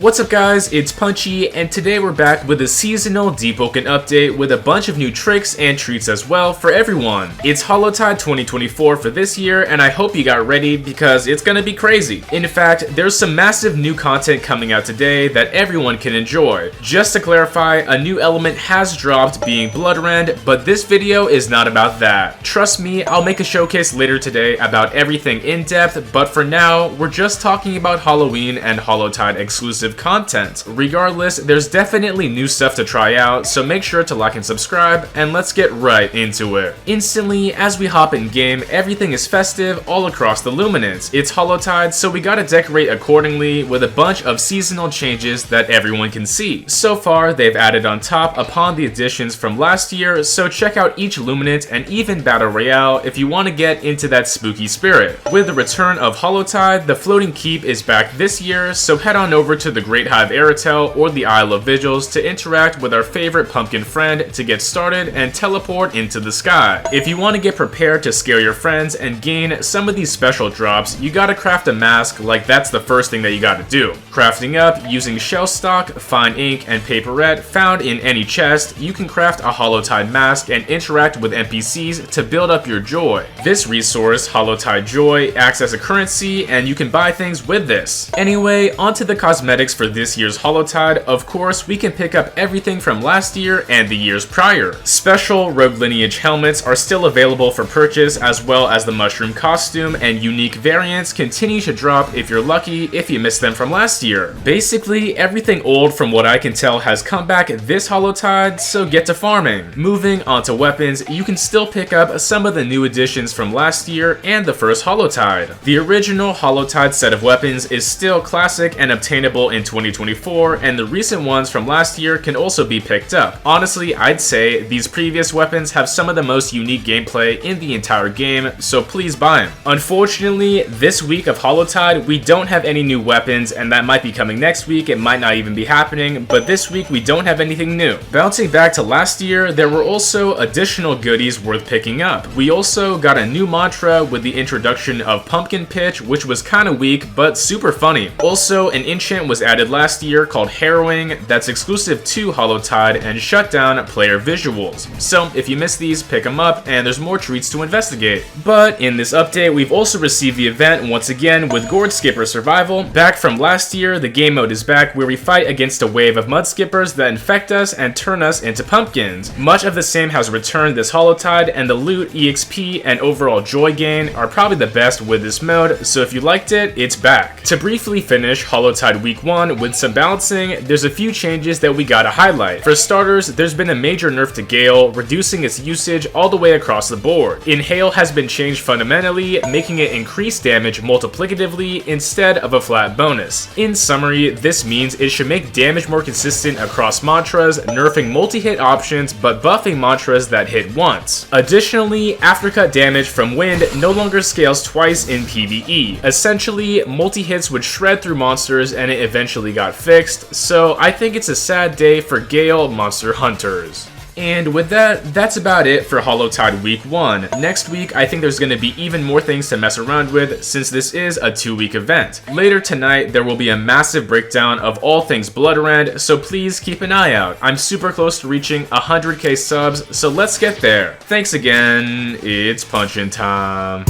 What's up guys, it's Punchy, and today we're back with a seasonal Deepwoken update with a bunch of new tricks and treats as well for everyone. It's Hallowtide 2024 for this year, and I hope you got ready because it's gonna be crazy. In fact, there's some massive new content coming out today that everyone can enjoy. Just to clarify, a new element has dropped being Bloodrend, but this video is not about that. Trust me, I'll make a showcase later today about everything in depth, but for now, we're just talking about Halloween and Hallowtide exclusive content. Regardless, there's definitely new stuff to try out, so make sure to like and subscribe, and let's get right into it. Instantly, as we hop in game, everything is festive all across the Luminance. It's Hallowtide, so we gotta decorate accordingly with a bunch of seasonal changes that everyone can see. So far, they've added on top upon the additions from last year, so check out each Luminance and even Battle Royale if you want to get into that spooky spirit. With the return of Hallowtide, the Floating Keep is back this year, so head on over to the Great Hive Aratel or the Isle of Vigils to interact with our favorite pumpkin friend to get started and teleport into the sky. If you want to get prepared to scare your friends and gain some of these special drops, you gotta craft a mask, like that's the first thing that you gotta do. Crafting up using shell stock, fine ink, and paperette found in any chest, you can craft a Hallowtide mask and interact with NPCs to build up your joy. This resource, Hallowtide Joy, acts as a currency and you can buy things with this. Anyway, onto the cosmetics for this year's Hallowtide. Of course, we can pick up everything from last year and the years prior. Special Rogue Lineage helmets are still available for purchase, as well as the mushroom costume, and unique variants continue to drop if you're lucky if you missed them from last year. Basically, everything old from what I can tell has come back this Hallowtide, so get to farming. Moving on to weapons, you can still pick up some of the new additions from last year and the first Hallowtide. The original Hallowtide set of weapons is still classic and obtainable in 2024, and the recent ones from last year can also be picked up. Honestly, I'd say these previous weapons have some of the most unique gameplay in the entire game, so please buy them. Unfortunately, this week of Hallowtide, we don't have any new weapons, and that might be coming next week, it might not even be happening, but this week we don't have anything new. Bouncing back to last year, there were also additional goodies worth picking up. We also got a new mantra with the introduction of Pumpkin Pitch, which was kinda weak, but super funny. Also, an enchant was added last year called Harrowing that's exclusive to Hallowtide and shut down player visuals. So if you missed these, pick them up, and there's more treats to investigate. But in this update, we've also received the event once again with Gourd Skipper Survival. Back from last year, the game mode is back where we fight against a wave of mud skippers that infect us and turn us into pumpkins. Much of the same has returned this Hallowtide, and the loot, EXP, and overall joy gain are probably the best with this mode, so if you liked it, it's back. To briefly finish Hallowtide Week One with some balancing, there's a few changes that we gotta highlight. For starters, there's been a major nerf to Gale, reducing its usage all the way across the board. Inhale has been changed fundamentally, making it increase damage multiplicatively instead of a flat bonus. In summary, this means it should make damage more consistent across mantras, nerfing multi-hit options but buffing mantras that hit once. Additionally, aftercut damage from wind no longer scales twice in PvE. Essentially, multi-hits would shred through monsters and it eventually got fixed, so I think it's a sad day for Gale monster hunters. And with that, that's about it for Hallowtide Week 1. Next week, I think there's going to be even more things to mess around with since this is a 2-week event. Later tonight, there will be a massive breakdown of all things Bloodrend, so please keep an eye out. I'm super close to reaching 100k subs, so let's get there. Thanks again, it's punchin' time.